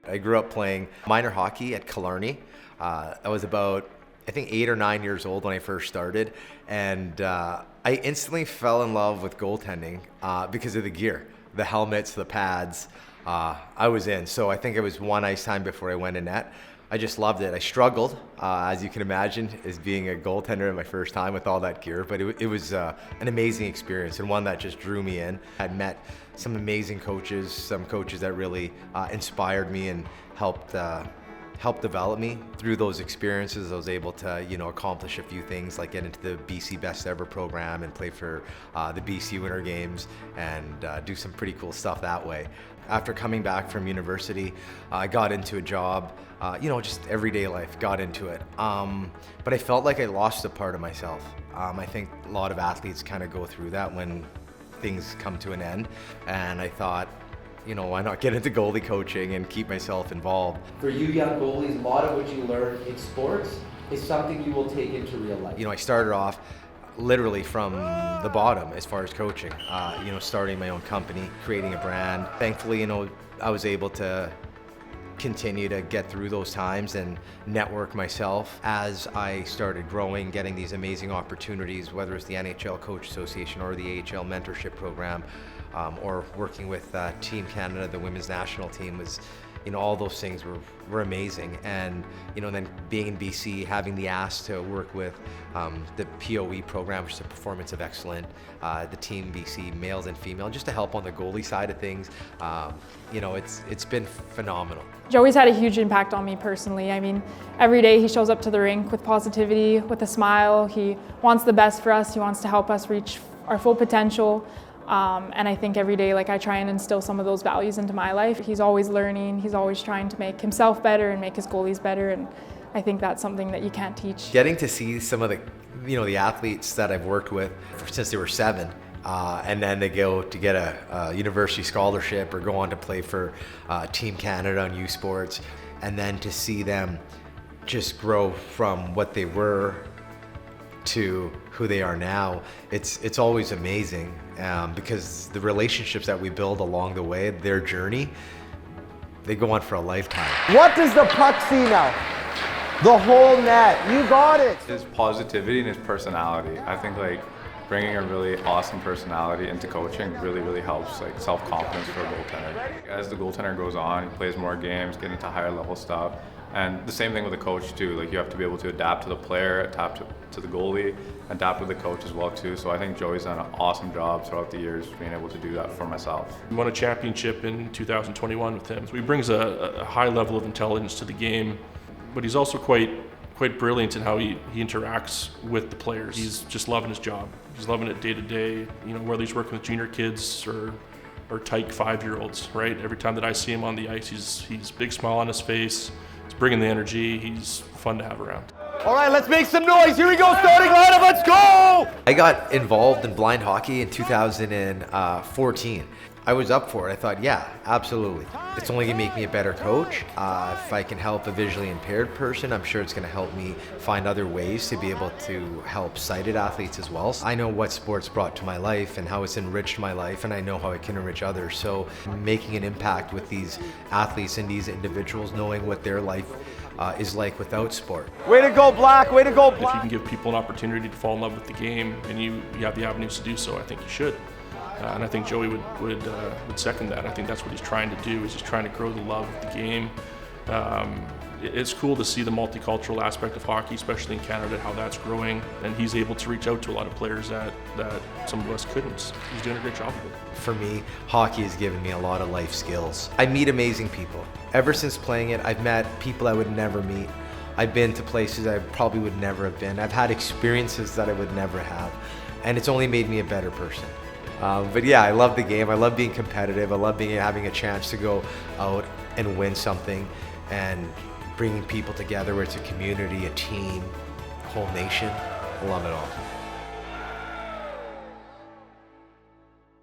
I grew up playing minor hockey at Killarney. I was about, I think, 8 or 9 years old when I first started, and I instantly fell in love with goaltending because of the gear, the helmets, the pads. I was in. So I think it was one ice time before I went in net. I just loved it. I struggled, as you can imagine, as being a goaltender my first time with all that gear, but it was an amazing experience and one that just drew me in. I met some amazing coaches, some coaches that really inspired me and helped develop me. Through those experiences, I was able to, accomplish a few things, like get into the BC Best Ever program and play for the BC Winter Games and do some pretty cool stuff that way. After coming back from university, I got into a job, just everyday life, got into it. But I felt like I lost a part of myself. I think a lot of athletes kind of go through that when things come to an end. And I thought, why not get into goalie coaching and keep myself involved? For you young goalies, a lot of what you learn in sports is something you will take into real life. I started off literally from the bottom as far as coaching, starting my own company, creating a brand. Thankfully, I was able to continue to get through those times and network myself as I started growing, getting these amazing opportunities, whether it's the NHL Coach Association or the AHL Mentorship Program, or working with Team Canada, the women's national team was, all those things were amazing. And, then being in BC, having the ask to work with the POE program, which is the Performance of Excellence, the Team BC, males and female, just to help on the goalie side of things, it's been phenomenal. Joey's had a huge impact on me personally. I mean, every day he shows up to the rink with positivity, with a smile. He wants the best for us. He wants to help us reach our full potential. And I think every day, I try and instill some of those values into my life. He's always learning. He's always trying to make himself better and make his goalies better. And I think that's something that you can't teach. Getting to see some of the, the athletes that I've worked with since they were 7, and then they go to get a university scholarship or go on to play for Team Canada on youth sports, and then to see them just grow from what they were to who they are now, it's always amazing, because the relationships that we build along the way, their journey, they go on for a lifetime. What does the puck see now? The whole net. You got it. His positivity and his personality. I think bringing a really awesome personality into coaching really helps self-confidence for a goaltender. As the goaltender goes on, he plays more games, get into higher level stuff. And the same thing with the coach too. You have to be able to adapt to the player, adapt to the goalie, adapt with the coach as well too. So I think Joey's done an awesome job throughout the years being able to do that for myself. We won a championship in 2021 with him. So he brings a high level of intelligence to the game, but he's also quite brilliant in how he interacts with the players. He's just loving his job. He's loving it day to day. Whether he's working with junior kids or tyke 5-year-olds, right? Every time that I see him on the ice, he's big smile on his face. He's bringing the energy. He's fun to have around. All right, let's make some noise. Here we go, starting lineup, let's go! I got involved in blind hockey in 2014. I was up for it. I thought, yeah, absolutely. It's only gonna make me a better coach. If I can help a visually impaired person, I'm sure it's gonna help me find other ways to be able to help sighted athletes as well. I know what sports brought to my life and how it's enriched my life, and I know how it can enrich others. So making an impact with these athletes and these individuals, knowing what their life is like without sport. Way to go, Black, way to go, Black. If you can give people an opportunity to fall in love with the game and you have the avenues to do so, I think you should. And I think Joey would second that. I think that's what he's trying to do, is he's trying to grow the love of the game. It's cool to see the multicultural aspect of hockey, especially in Canada, how that's growing. And he's able to reach out to a lot of players that some of us couldn't. He's doing a great job of it. For me, hockey has given me a lot of life skills. I meet amazing people. Ever since playing it, I've met people I would never meet. I've been to places I probably would never have been. I've had experiences that I would never have. And it's only made me a better person. But yeah, I love the game. I love being competitive. I love having a chance to go out and win something and bringing people together where it's a community, a team, a whole nation. I love it all.